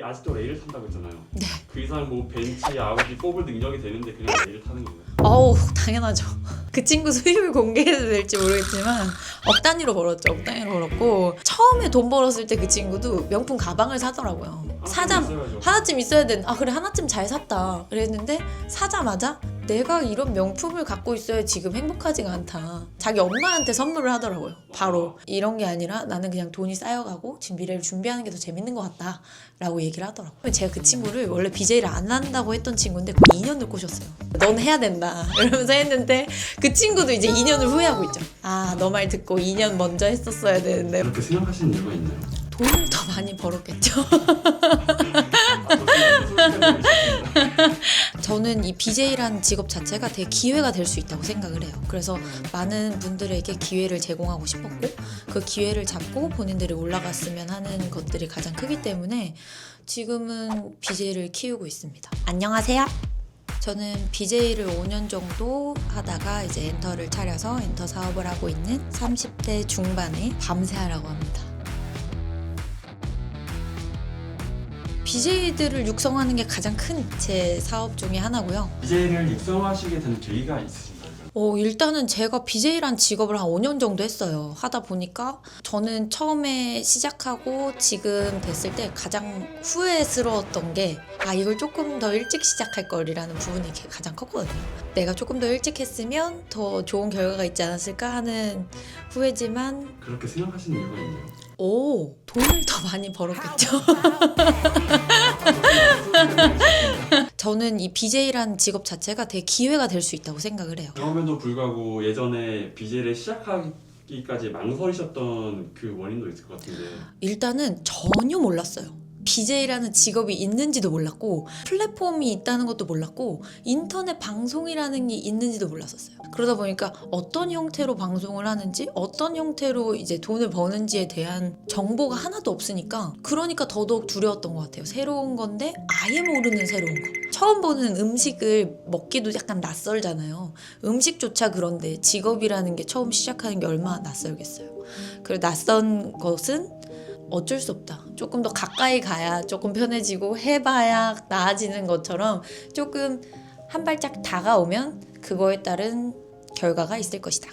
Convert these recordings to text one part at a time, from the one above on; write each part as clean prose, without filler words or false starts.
아직도 레일을 탄다고 했잖아요. 네. 그 이상 뭐 벤치, 아우디 뽑을 능력이 되는데 그냥 레일을 타는 건가요? 어우, 당연하죠. 그 친구 수입을 공개해도 될지 모르겠지만 억 단위로 벌었죠. 억 단위로 벌었고, 처음에 돈 벌었을 때 그 친구도 명품 가방을 사더라고요. 하나쯤 있어야 되는, 아 그래 하나쯤 잘 샀다 그랬는데, 사자마자 내가 이런 명품을 갖고 있어야 지금 행복하지가 않다, 자기 엄마한테 선물을 하더라고요. 바로 이런 게 아니라 나는 그냥 돈이 쌓여가고 지금 미래를 준비하는 게 더 재밌는 것 같다 라고 얘기를 하더라고요. 제가 그 친구를 원래 BJ를 안 한다고 했던 친구인데 거의 2년을 꼬셨어요. 넌 해야 된다 이러면서 했는데, 그 친구도 이제 2년을 후회하고 있죠. 아, 너 말 듣고 2년 먼저 했었어야 되는데. 그렇게 생각하시는 이유가 있나요? 돈을 더 많이 벌었겠죠. 저는 이 BJ라는 직업 자체가 되게 기회가 될 수 있다고 생각을 해요. 그래서 많은 분들에게 기회를 제공하고 싶었고, 그 기회를 잡고 본인들이 올라갔으면 하는 것들이 가장 크기 때문에 지금은 BJ를 키우고 있습니다. 안녕하세요. 저는 BJ를 5년 정도 하다가 이제 엔터를 차려서 엔터 사업을 하고 있는 30대 중반의 밤새하라고 합니다. BJ들을 육성하는 게 가장 큰 제 사업 중에 하나고요. BJ를 육성하시게 된 계기가 있으신가요? 일단은 제가 BJ란 직업을 한 5년 정도 했어요. 하다 보니까 저는 처음에 시작하고 지금 됐을 때 가장 후회스러웠던 게, 이걸 조금 더 일찍 시작할 거리라는 부분이 가장 컸거든요. 내가 조금 더 일찍 했으면 더 좋은 결과가 있지 않았을까 하는 후회지만, 그렇게 생각하시는 이유가 있나요? 돈을 더 많이 벌었겠죠. 저는 이 BJ란 직업 자체가 되게 기회가 될 수 있다고 생각을 해요. 그럼에도 불구하고 예전에 BJ를 시작하기까지 망설이셨던 그 원인도 있을 것 같은데. 일단은 전혀 몰랐어요. BJ라는 직업이 있는지도 몰랐고, 플랫폼이 있다는 것도 몰랐고, 인터넷 방송이라는 게 있는지도 몰랐었어요. 그러다 보니까 어떤 형태로 방송을 하는지, 어떤 형태로 이제 돈을 버는지에 대한 정보가 하나도 없으니까, 그러니까 더더욱 두려웠던 것 같아요. 새로운 건데 아예 모르는 새로운 거. 처음 보는 음식을 먹기도 약간 낯설잖아요. 음식조차 그런데 직업이라는 게 처음 시작하는 게 얼마나 낯설겠어요. 그리고 낯선 것은 어쩔 수 없다. 조금 더 가까이 가야 조금 편해지고 해봐야 나아지는 것처럼, 조금 한 발짝 다가오면 그거에 따른 결과가 있을 것이다.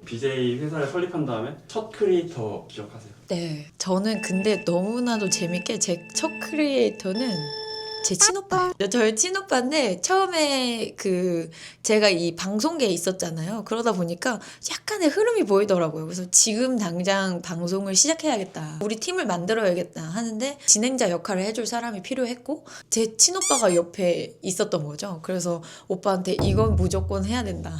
BJ 회사를 설립한 다음에 첫 크리에이터 기억하세요? 네, 저는 근데 너무나도 재밌게 제 첫 크리에이터는 제 친오빠예요. 저희 친오빠인데, 처음에 제가 이 방송계에 있었잖아요. 그러다 보니까 약간의 흐름이 보이더라고요. 그래서 지금 당장 방송을 시작해야겠다, 우리 팀을 만들어야겠다 하는데 진행자 역할을 해줄 사람이 필요했고, 제 친오빠가 옆에 있었던 거죠. 그래서 오빠한테 이건 무조건 해야 된다.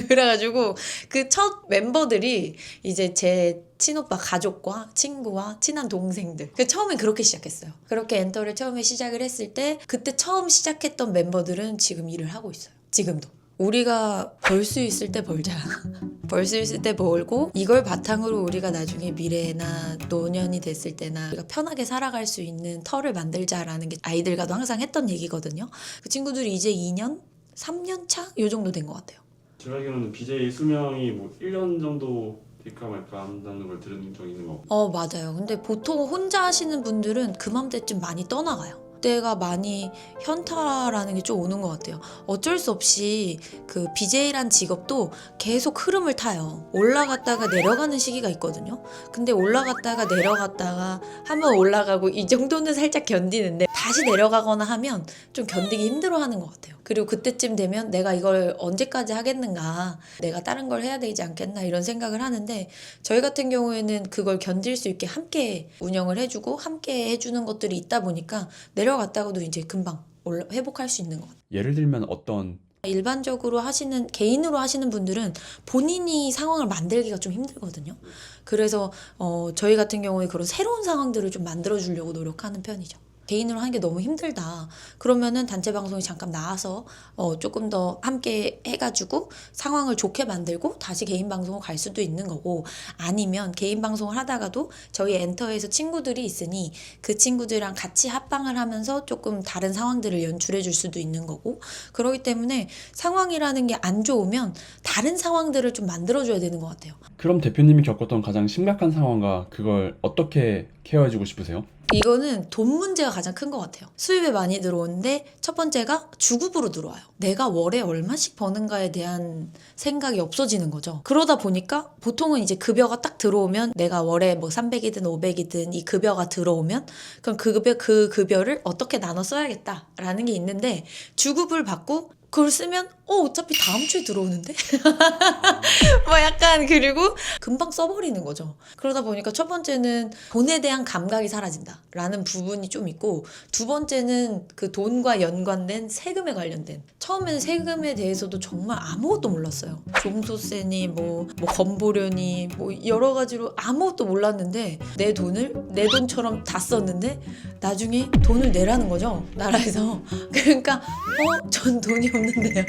그래가지고 그 첫 멤버들이 이제 제 친오빠 가족과 친구와 친한 동생들. 처음엔 그렇게 시작했어요. 그렇게 엔터를 처음에 시작을 했을 때, 그때 처음 시작했던 멤버들은 지금 일을 하고 있어요. 지금도. 우리가 벌 수 있을 때 벌자. 벌 수 있을 때 벌고, 이걸 바탕으로 우리가 나중에 미래나 노년이 됐을 때나 우리가 편하게 살아갈 수 있는 터를 만들자라는 게 아이들과도 항상 했던 얘기거든요. 그 친구들이 이제 2년? 3년 차? 요 정도 된 것 같아요. 제가 알기로는 BJ 수명이 뭐 1년 정도 될까 말까 한다는 걸 들은 적이 있는 거. 맞아요. 근데 보통 혼자 하시는 분들은 그맘때쯤 많이 떠나가요. 그때가 많이 현타라는 게 좀 오는 것 같아요. 어쩔 수 없이 그 BJ란 직업도 계속 흐름을 타요. 올라갔다가 내려가는 시기가 있거든요. 근데 올라갔다가 내려갔다가 한번 올라가고 이 정도는 살짝 견디는데, 다시 내려가거나 하면 좀 견디기 힘들어하는 것 같아요. 그리고 그때쯤 되면 내가 이걸 언제까지 하겠는가, 내가 다른 걸 해야 되지 않겠나, 이런 생각을 하는데, 저희 같은 경우에는 그걸 견딜 수 있게 함께 운영을 해주고 함께 해주는 것들이 있다 보니까 내려갔다가도 이제 금방 회복할 수 있는 것 같아요. 예를 들면 어떤? 일반적으로 개인으로 하시는 분들은 본인이 상황을 만들기가 좀 힘들거든요. 그래서 저희 같은 경우에 그런 새로운 상황들을 좀 만들어주려고 노력하는 편이죠. 개인으로 하는 게 너무 힘들다 그러면은 단체 방송에 잠깐 나와서 조금 더 함께 해가지고 상황을 좋게 만들고 다시 개인 방송을 갈 수도 있는 거고, 아니면 개인 방송을 하다가도 저희 엔터에서 친구들이 있으니 그 친구들이랑 같이 합방을 하면서 조금 다른 상황들을 연출해 줄 수도 있는 거고, 그렇기 때문에 상황이라는 게 안 좋으면 다른 상황들을 좀 만들어줘야 되는 것 같아요. 그럼 대표님이 겪었던 가장 심각한 상황과 그걸 어떻게 케어해주고 싶으세요? 이거는 돈 문제가 가장 큰 것 같아요. 수입이 많이 들어오는데 첫 번째가 주급으로 들어와요. 내가 월에 얼마씩 버는가에 대한 생각이 없어지는 거죠. 그러다 보니까 보통은 이제 급여가 딱 들어오면 내가 월에 뭐 300이든 500이든 이 급여가 들어오면 그럼 그 급여를 어떻게 나눠 써야겠다라는 게 있는데 주급을 받고 그걸 쓰면 어차피 다음 주에 들어오는데? 뭐 약간 그리고 금방 써버리는 거죠. 그러다 보니까 첫 번째는 돈에 대한 감각이 사라진다라는 부분이 좀 있고 두 번째는 그 돈과 연관된 세금에 관련된 처음에는 세금에 대해서도 정말 아무것도 몰랐어요. 종소세니 뭐 건보료니 뭐 여러 가지로 아무것도 몰랐는데 내 돈을 내 돈처럼 다 썼는데 나중에 돈을 내라는 거죠. 나라에서. 그러니까 전 돈이 없는데요.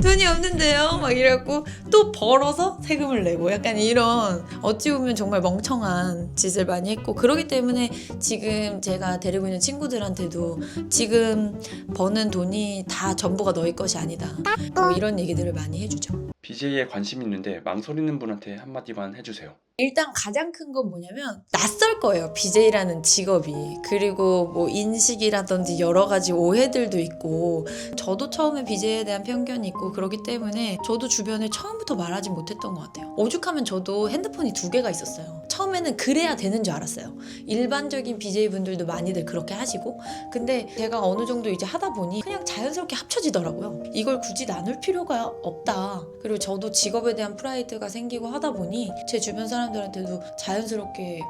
돈이 없는데요. 막 이래갖고 또 벌어서 세금을 내고 약간 이런 어찌 보면 정말 멍청한 짓을 많이 했고 그러기 때문에 지금 제가 데리고 있는 친구들한테도 지금 버는 돈이 다 전부가 너희 것이 아니다. 뭐 이런 얘기들을 많이 해주죠. BJ에 관심 있는데 망설이는 분한테 한마디만 해주세요. 일단 가장 큰 건 뭐냐면 낯설 거예요. BJ라는 직업이. 그리고 뭐 인식이라든지 여러 가지 오해들도 있고 저도 처음에 BJ에 대한 편견이 있고 그렇기 때문에 저도 주변에 처음부터 말하지 못했던 것 같아요. 오죽하면 저도 핸드폰이 2개가 있었어요. 처음에는 그래야 되는 줄 알았어요. 일반적인 BJ분들도 많이들 그렇게 하시고 근데 제가 어느 정도 이제 하다 보니 그냥 자연스럽게 합쳐지더라고요. 이걸 굳이 나눌 필요가 없다. 그리고 저도 직업에 대한 프라이드가 생기고 하다 보니 제 주변 사람들한테도 자연스럽게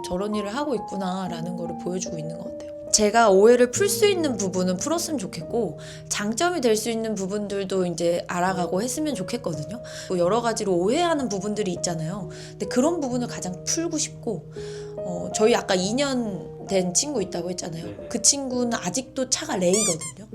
저런 일을 하고 있구나 라는 거를 보여주고 있는 것 같아요. 제가 오해를 풀 수 있는 부분은 풀었으면 좋겠고 장점이 될 수 있는 부분들도 이제 알아가고 했으면 좋겠거든요. 여러 가지로 오해하는 부분들이 있잖아요. 근데 그런 부분을 가장 풀고 싶고 저희 아까 2년 된 친구 있다고 했잖아요. 네네. 그 친구는 아직도 차가 레이거든요.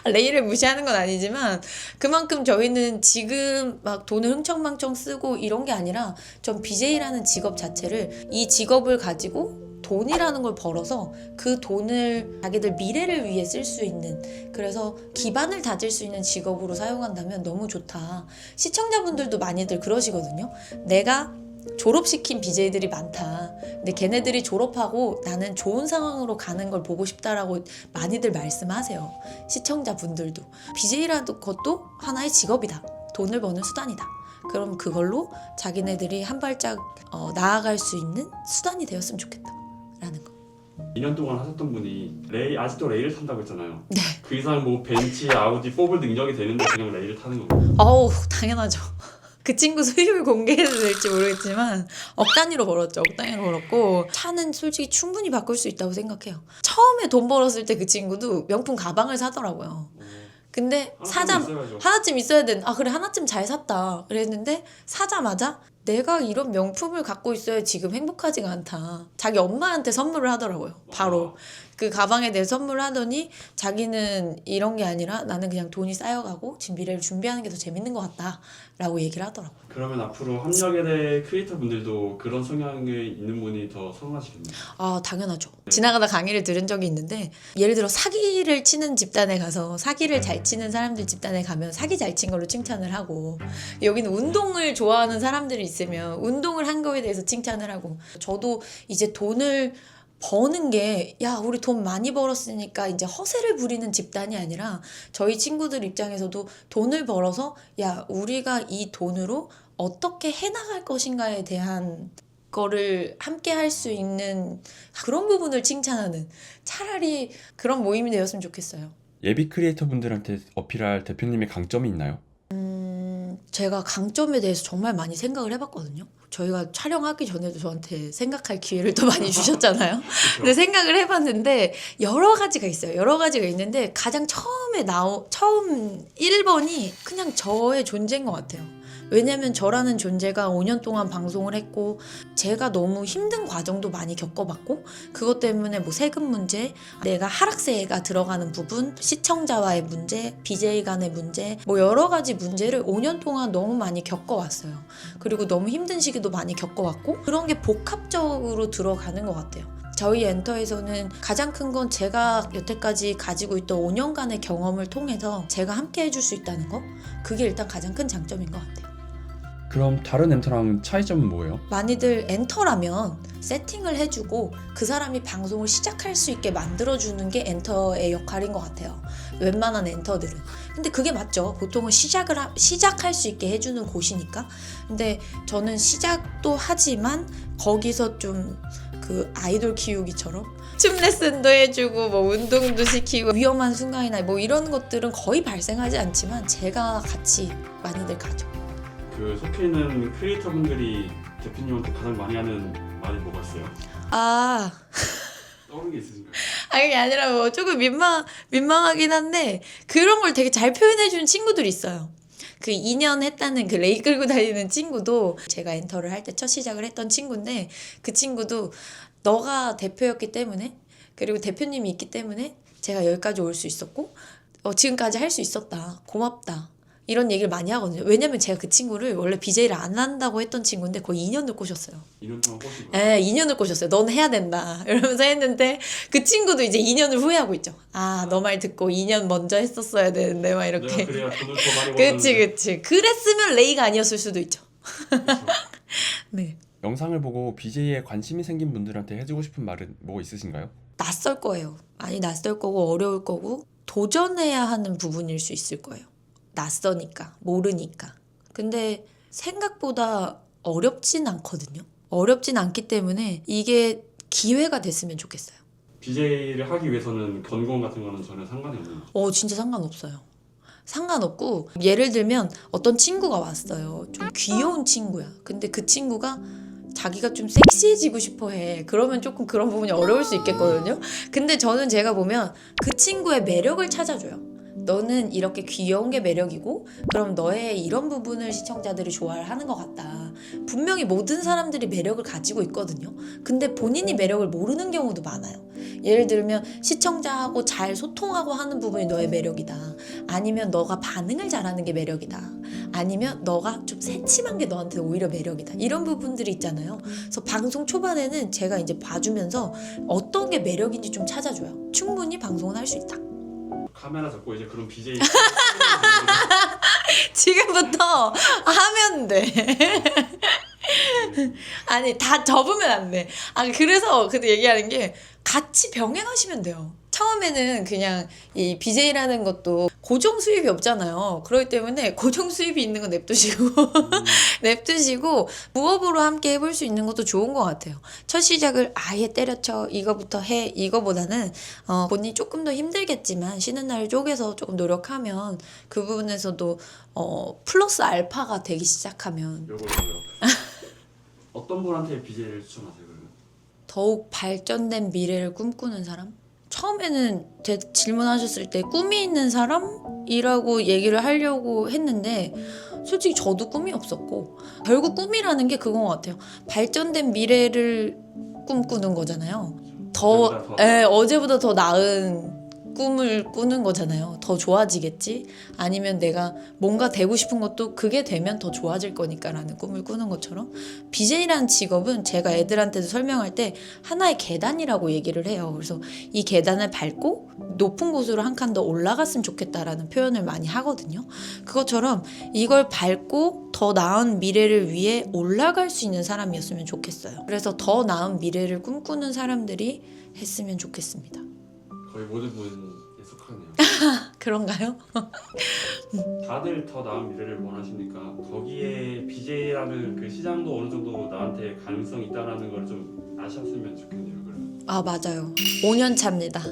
레이를 무시하는 건 아니지만 그만큼 저희는 지금 막 돈을 흥청망청 쓰고 이런 게 아니라 전 BJ라는 직업 자체를 이 직업을 가지고 돈이라는 걸 벌어서 그 돈을 자기들 미래를 위해 쓸 수 있는 그래서 기반을 다질 수 있는 직업으로 사용한다면 너무 좋다. 시청자분들도 많이들 그러시거든요. 내가 졸업시킨 BJ들이 많다. 근데 걔네들이 졸업하고 나는 좋은 상황으로 가는 걸 보고 싶다라고 많이들 말씀하세요. 시청자분들도. BJ라는 것도 하나의 직업이다. 돈을 버는 수단이다. 그럼 그걸로 자기네들이 한 발짝 나아갈 수 있는 수단이 되었으면 좋겠다. 라는 거. 2년 동안 하셨던 분이 아직도 레이를 탄다고 했잖아요. 네. 그 이상 뭐 벤치, 아우디 뽑을 능력이 되는데 그냥 레이를 타는 거예요. 당연하죠. 그 친구 수입을 공개해도 될지 모르겠지만 억 단위로 벌었죠. 억 단위로 벌었고 차는 솔직히 충분히 바꿀 수 있다고 생각해요. 처음에 돈 벌었을 때 그 친구도 명품 가방을 사더라고요. 근데 하나쯤 있어야 되는 그래 하나쯤 잘 샀다 그랬는데 사자마자 내가 이런 명품을 갖고 있어야 지금 행복하지가 않다. 자기 엄마한테 선물을 하더라고요. 바로 그 가방에 대해서 선물을 하더니 자기는 이런 게 아니라 나는 그냥 돈이 쌓여가고 지금 미래를 준비하는 게 더 재밌는 것 같다 라고 얘기를 하더라고요. 그러면 앞으로 합력에 대해 크리에이터 분들도 그런 성향이 있는 분이 더 선호하시겠네요. 당연하죠. 지나가다 강의를 들은 적이 있는데 예를 들어 사기를 치는 집단에 가서 사기를 잘 치는 사람들 집단에 가면 사기 잘 친 걸로 칭찬을 하고 여기는 운동을 좋아하는 사람들이 있으면 운동을 한 거에 대해서 칭찬을 하고 저도 이제 돈을 버는 게 우리 돈 많이 벌었으니까 이제 허세를 부리는 집단이 아니라 저희 친구들 입장에서도 돈을 벌어서 우리가 이 돈으로 어떻게 해나갈 것인가에 대한 거를 함께 할 수 있는 그런 부분을 칭찬하는 차라리 그런 모임이 되었으면 좋겠어요. 예비 크리에이터 분들한테 어필할 대표님의 강점이 있나요? 제가 강점에 대해서 정말 많이 생각을 해봤거든요. 저희가 촬영하기 전에도 저한테 생각할 기회를 더 많이 주셨잖아요. 근데 생각을 해봤는데 여러 가지가 있어요. 여러 가지가 있는데 가장 처음 1번이 그냥 저의 존재인 것 같아요. 왜냐면 저라는 존재가 5년 동안 방송을 했고 제가 너무 힘든 과정도 많이 겪어봤고 그것 때문에 뭐 세금 문제, 내가 하락세가 들어가는 부분, 시청자와의 문제, BJ 간의 문제 뭐 여러 가지 문제를 5년 동안 너무 많이 겪어왔어요. 그리고 너무 힘든 시기도 많이 겪어왔고 그런 게 복합적으로 들어가는 것 같아요. 저희 엔터에서는 가장 큰 건 제가 여태까지 가지고 있던 5년간의 경험을 통해서 제가 함께 해줄 수 있다는 거 그게 일단 가장 큰 장점인 것 같아요. 그럼 다른 엔터랑 차이점은 뭐예요? 많이들 엔터라면 세팅을 해주고 그 사람이 방송을 시작할 수 있게 만들어주는 게 엔터의 역할인 것 같아요. 웬만한 엔터들은. 근데 그게 맞죠. 보통은 시작할 수 있게 해주는 곳이니까. 근데 저는 시작도 하지만 거기서 좀 그 아이돌 키우기처럼 춤 레슨도 해주고 뭐 운동도 시키고 위험한 순간이나 뭐 이런 것들은 거의 발생하지 않지만 제가 같이 많이들 가죠. 그 속해 있는 크리에이터 분들이 대표님한테 가장 많이 하는 말이 뭐가 있어요? 떠오르는 게 있으신가요? 그게 아니라 뭐 조금 민망하긴 한데 그런 걸 되게 잘 표현해주는 친구들이 있어요. 그 2년 했다는 그 레이 끌고 다니는 친구도 제가 엔터를 할 때 첫 시작을 했던 친구인데 그 친구도 너가 대표였기 때문에 그리고 대표님이 있기 때문에 제가 여기까지 올 수 있었고 지금까지 할 수 있었다. 고맙다. 이런 얘기를 많이 하거든요. 왜냐면 제가 그 친구를 원래 BJ를 안 한다고 했던 친구인데 거의 2년을 꼬셨어요. 2년 동안 꼬신 거예요? 네, 2년을 꼬셨어요. 넌 해야 된다. 이러면서 했는데 그 친구도 이제 2년을 후회하고 있죠. 너 말 듣고 2년 먼저 했었어야 되는데 막 내가 이렇게. 그래야 돈을 더 많이 벌었는데. 그치. 그랬으면 레이가 아니었을 수도 있죠. 네. 영상을 보고 BJ에 관심이 생긴 분들한테 해주고 싶은 말은 뭐 있으신가요? 낯설 거예요. 많이 낯설 거고 어려울 거고 도전해야 하는 부분일 수 있을 거예요. 낯서니까 모르니까. 근데 생각보다 어렵진 않거든요. 어렵진 않기 때문에 이게 기회가 됐으면 좋겠어요. BJ를 하기 위해서는 전공 같은 거는 전혀 상관이 없는 거죠? 진짜 상관없어요. 상관없고 예를 들면 어떤 친구가 왔어요. 좀 귀여운 친구야. 근데 그 친구가 자기가 좀 섹시해지고 싶어 해. 그러면 조금 그런 부분이 어려울 수 있겠거든요. 근데 저는 제가 보면 그 친구의 매력을 찾아줘요. 너는 이렇게 귀여운 게 매력이고 그럼 너의 이런 부분을 시청자들이 좋아를 하는 것 같다. 분명히 모든 사람들이 매력을 가지고 있거든요. 근데 본인이 매력을 모르는 경우도 많아요. 예를 들면 시청자하고 잘 소통하고 하는 부분이 너의 매력이다. 아니면 너가 반응을 잘하는 게 매력이다. 아니면 너가 좀 새침한 게 너한테 오히려 매력이다. 이런 부분들이 있잖아요. 그래서 방송 초반에는 제가 이제 봐주면서 어떤 게 매력인지 좀 찾아줘요. 충분히 방송은 할 수 있다. 카메라 잡고 이제 그런 BJ 지금부터 하면 돼. 아니 다 접으면 안 돼. 그래서 그때 얘기하는 게 같이 병행하시면 돼요. 처음에는 그냥 이 BJ라는 것도 고정 수입이 없잖아요. 그렇기 때문에 고정 수입이 있는 건 냅두시고 부업으로 함께 해볼 수 있는 것도 좋은 것 같아요. 첫 시작을 아예 때려쳐 이거부터 해 이거보다는 본인이 조금 더 힘들겠지만 쉬는 날을 쪼개서 조금 노력하면 그 부분에서도 플러스 알파가 되기 시작하면 요거요. 어떤 분한테 BJ를 추천하세요 그러면? 더욱 발전된 미래를 꿈꾸는 사람? 처음에는 질문하셨을 때 꿈이 있는 사람이라고 얘기를 하려고 했는데 솔직히 저도 꿈이 없었고 결국 꿈이라는 게 그건 것 같아요. 발전된 미래를 꿈꾸는 거잖아요. 어제보다 더 나은 꿈을 꾸는 거잖아요. 더 좋아지겠지? 아니면 내가 뭔가 되고 싶은 것도 그게 되면 더 좋아질 거니까라는 꿈을 꾸는 것처럼 BJ라는 직업은 제가 애들한테도 설명할 때 하나의 계단이라고 얘기를 해요. 그래서 이 계단을 밟고 높은 곳으로 한 칸 더 올라갔으면 좋겠다라는 표현을 많이 하거든요. 그것처럼 이걸 밟고 더 나은 미래를 위해 올라갈 수 있는 사람이었으면 좋겠어요. 그래서 더 나은 미래를 꿈꾸는 사람들이 했으면 좋겠습니다. 거의 모든 분에 속하네요. 그런가요? 다들 더 나은 미래를 원하시니까 거기에 BJ라는 그 시장도 어느 정도 나한테 가능성이 있다라는 걸 좀 아셨으면 좋겠네요. 그러면. 맞아요. 5년 차입니다.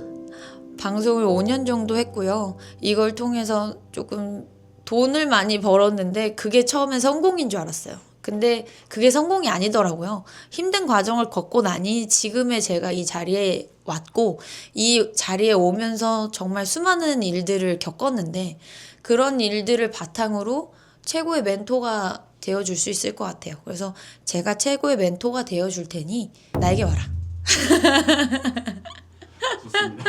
방송을 5년 정도 했고요. 이걸 통해서 조금 돈을 많이 벌었는데 그게 처음에 성공인 줄 알았어요. 근데 그게 성공이 아니더라고요. 힘든 과정을 겪고 나니 지금의 제가 이 자리에 왔고 이 자리에 오면서 정말 수많은 일들을 겪었는데 그런 일들을 바탕으로 최고의 멘토가 되어줄 수 있을 것 같아요. 그래서 제가 최고의 멘토가 되어줄 테니 나에게 와라. 좋습니다.